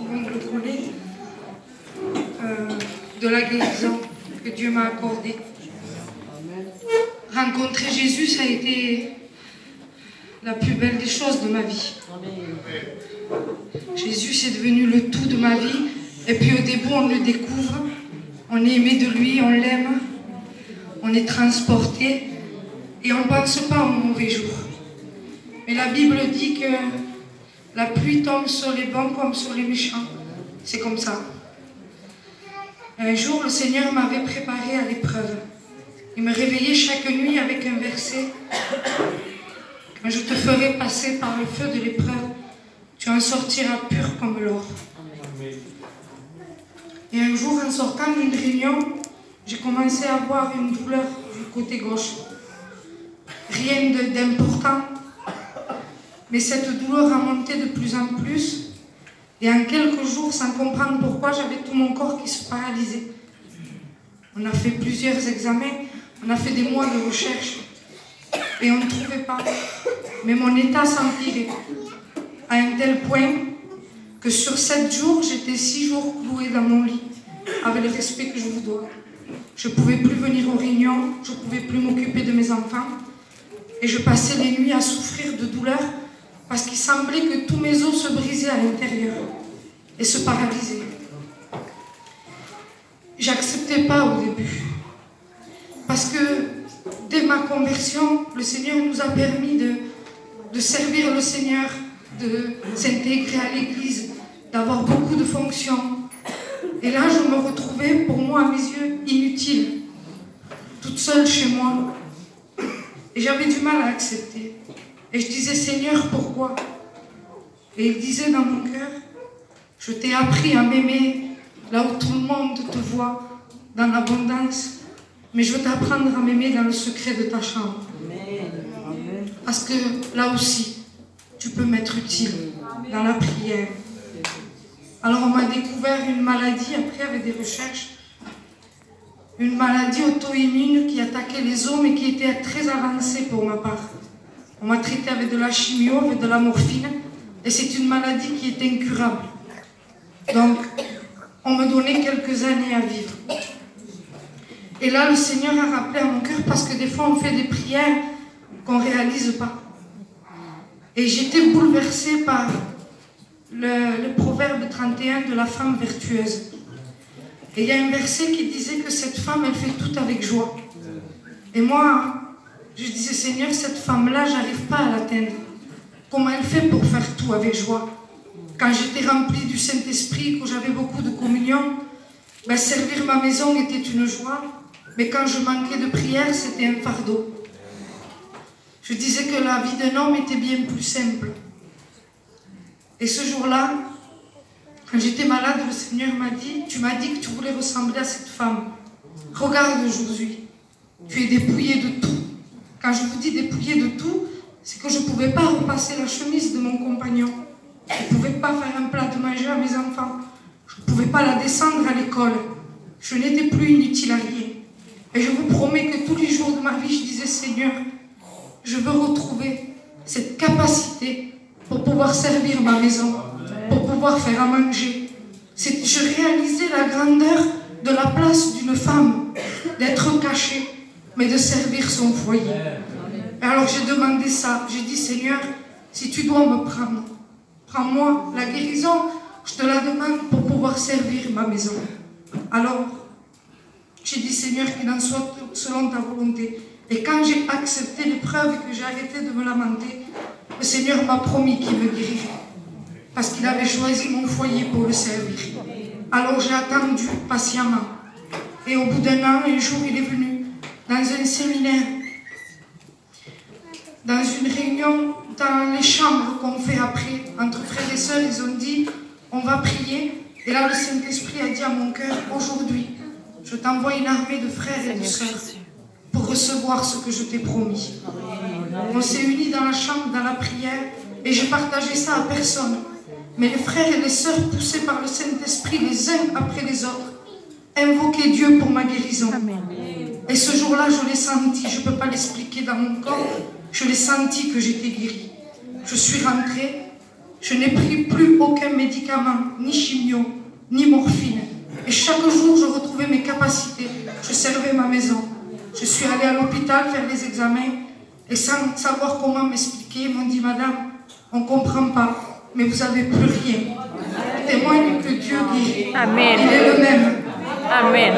le monde le connaît, de la guérison que Dieu m'a accordée. Rencontrer Jésus, ça a été la plus belle des choses de ma vie. Jésus, c'est devenu le tout de ma vie. Et puis au début, on le découvre, on est aimé de lui, on l'aime, on est transporté et on ne pense pas au mauvais jour. Mais la Bible dit que la pluie tombe sur les bons comme sur les méchants. C'est comme ça. Un jour, le Seigneur m'avait préparé à l'épreuve. Il me réveillait chaque nuit avec un verset. Quand je te ferai passer par le feu de l'épreuve, tu en sortiras pur comme l'or. Et un jour, en sortant d'une réunion, j'ai commencé à avoir une douleur du côté gauche. Rien d'important, mais cette douleur a monté de plus en plus. Et en quelques jours, sans comprendre pourquoi, j'avais tout mon corps qui se paralysait. On a fait plusieurs examens, on a fait des mois de recherche, et on ne trouvait pas. Mais mon état s'empirait, à un tel point que sur 7 jours, j'étais 6 jours clouée dans mon lit, avec le respect que je vous dois. Je ne pouvais plus venir aux réunions, je ne pouvais plus m'occuper de mes enfants, et je passais les nuits à souffrir de douleur, parce qu'il semblait que tous mes os se brisaient à l'intérieur et se paralysaient. J'acceptais pas au début, parce que dès ma conversion, le Seigneur nous a permis de servir le Seigneur, de s'intégrer à l'Église, d'avoir beaucoup de fonctions. Et là, je me retrouvais, pour moi, à mes yeux, inutile, toute seule chez moi. Et j'avais du mal à accepter. Et je disais, Seigneur, pourquoi? Et il disait dans mon cœur, je t'ai appris à m'aimer là où tout le monde te voit, dans l'abondance, mais je veux t'apprendre à m'aimer dans le secret de ta chambre. Parce que là aussi, tu peux m'être utile dans la prière. Alors on m'a découvert une maladie, après avec des recherches, une maladie auto-immune qui attaquait les os, mais qui était très avancée pour ma part. On m'a traité avec de la chimio, avec de la morphine, et c'est une maladie qui est incurable. Donc, on me donnait quelques années à vivre. Et là, le Seigneur a rappelé à mon cœur, parce que des fois, on fait des prières qu'on ne réalise pas. Et j'étais bouleversée par le proverbe 31 de la femme vertueuse. Et il y a un verset qui disait que cette femme, elle fait tout avec joie. Et moi, je disais, Seigneur, cette femme-là, j'arrive pas à l'atteindre. Comment elle fait pour faire tout avec joie? Quand j'étais remplie du Saint-Esprit, que j'avais beaucoup de communion, ben, servir ma maison était une joie. Mais quand je manquais de prière, c'était un fardeau. Je disais que la vie d'un homme était bien plus simple. Et ce jour-là, quand j'étais malade, le Seigneur m'a dit, tu m'as dit que tu voulais ressembler à cette femme. Regarde aujourd'hui, tu es dépouillée de tout. Quand je vous dis dépouillée de tout, c'est que je ne pouvais pas repasser la chemise de mon compagnon. Je ne pouvais pas faire un plat de manger à mes enfants. Je ne pouvais pas la descendre à l'école. Je n'étais plus inutile à rien. Et je vous promets que tous les jours de ma vie, je disais, Seigneur, je veux retrouver cette capacité pour pouvoir servir ma maison, pour pouvoir faire à manger. Je réalisais la grandeur de la place d'une femme, d'être cachée, mais de servir son foyer. Et alors j'ai demandé ça, j'ai dit, Seigneur, si tu dois me prendre, prends-moi la guérison, je te la demande pour pouvoir servir ma maison. Alors, j'ai dit, Seigneur, qu'il en soit selon ta volonté. Et quand j'ai accepté l'épreuve et que j'ai arrêté de me lamenter, le Seigneur m'a promis qu'il me guérirait. Parce qu'il avait choisi mon foyer pour le servir. Alors j'ai attendu patiemment. Et au bout d'un an, un jour, il est venu dans un séminaire, dans une réunion, dans les chambres qu'on fait après, entre frères et sœurs, ils ont dit, on va prier. Et là, le Saint-Esprit a dit à mon cœur, aujourd'hui, je t'envoie une armée de frères et de sœurs pour recevoir ce que je t'ai promis. On s'est unis dans la chambre, dans la prière, et j'ai partagé ça à personne. Mais les frères et les sœurs, poussés par le Saint-Esprit, les uns après les autres, invoquaient Dieu pour ma guérison. Et ce jour-là, je l'ai senti, je ne peux pas l'expliquer dans mon corps, je l'ai senti que j'étais guérie. Je suis rentrée, Je n'ai pris plus aucun médicament, ni chimio, ni morphine. Et chaque jour, je retrouvais mes capacités. Je servais ma maison. Je suis allée à l'hôpital faire les examens et sans savoir comment m'expliquer, ils m'ont dit, madame, on ne comprend pas, mais vous n'avez plus rien. Témoigne que Dieu guérit. Amen. Il est le même. Amen.